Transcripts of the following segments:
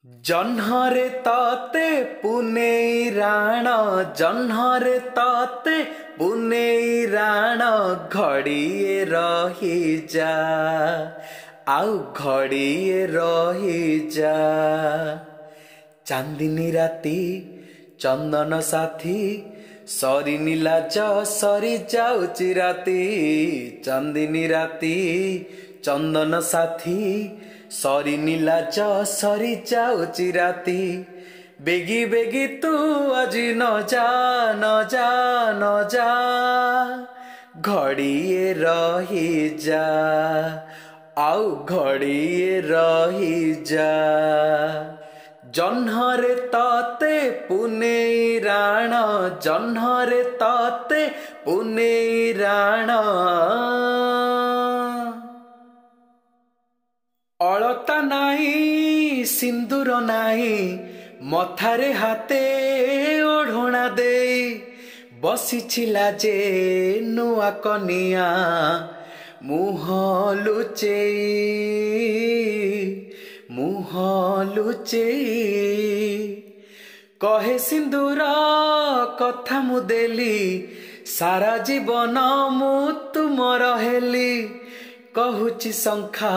जह्नरे ताते पुनेई राण जह्नरे ताते पुनेई राण घड़िए रही जा आउ घड़िए रही जा। चांदिनी राती चंदन साथी सरी नीलाज सरी जाउची राती। चांदिनी राती चंदन साथी सरी नीलाज सरी जाउची राती। बेगी बेगी तू আজি न जा न जा न जा घड़िए रही जा आउ घड़िए रही जा। जह्नरे ताते पुनेई राण जह्नरे ताते पुनेई राण। अलता नाही सिंदूर नाही मथारे हाते ओढ़ोना दे बसी लाजे नुआ कनिया मुह लुचेई कहे सिंदूर कथा मुदेली सारा जीवन मु तुमर हेली। कहूची शंखा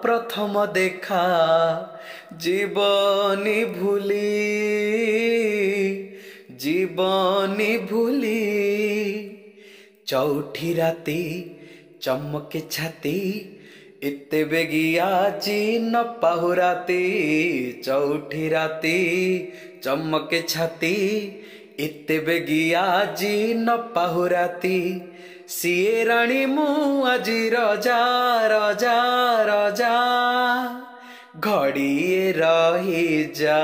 प्रथम देखा जीवनी भूली। चौठी राती चमके छाती इत्ते बेगिया जी न पाहुराती। चौठी राती चमके छाती इत्ते बेगिया जी न पाहुराती। सिए राणी मु আজি रजा रजा रजा घड़िए रही जा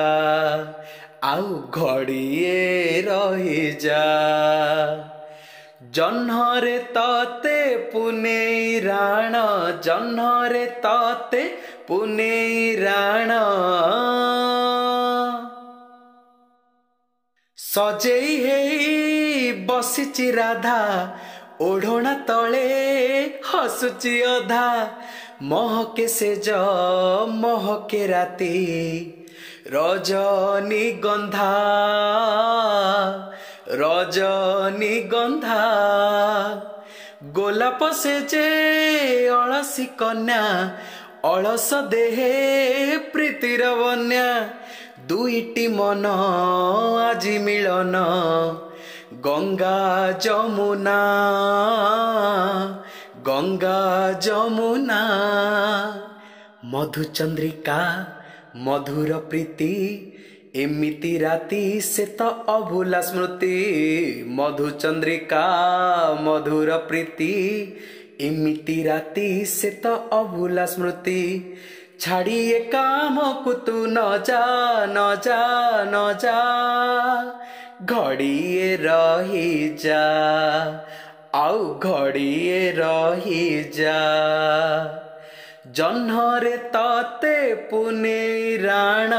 आउ घड़िए रही जा। जह्नरे ताते पुनेई राण जह्नरे ताते पुनेई राण। सजेई हेई बसिची राधा ओढ़ोना तले हसुची अधा। महके सेज महके राती रजनी गंधा गोलाप सेजे अलसी कन्या अलस देहे प्रीतिर बन्या। दुईटी मन আজি मिलन गंगा जमुना। मधुचंद्रिका मधुर प्रीति एमिति राती से तो अभूला स्मृति। मधुचंद्रिका मधुर प्रीति एमिति राती से तो अभूला स्मृति। छाड़िए काम को तू न जा न जा न जा घड़िए रही जा आउ घड़िए रही जा। जह्नरे ताते पुनेई राण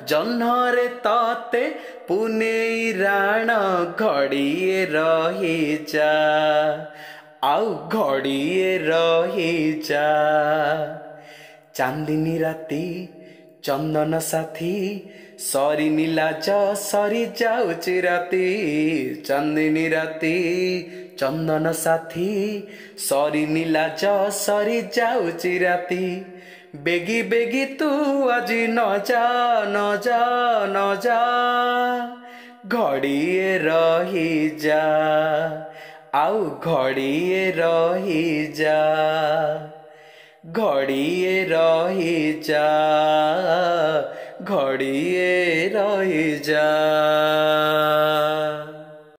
जह्नरे ताते पुनेई राण घड़िए रही जा आउ घड़िए रही जा। चांदिनी राती चंदन साथी सरी नीलाज सरी जाउची राती। चांदिनी राती चंदन साथी सरी नीलाज सरी जाउची राती। बेगी बेगी तू আজি न जा न जा न जा घड़िए रही जा आउ घड़िए रही जा घड़िए रही जा घड़िए रही जा।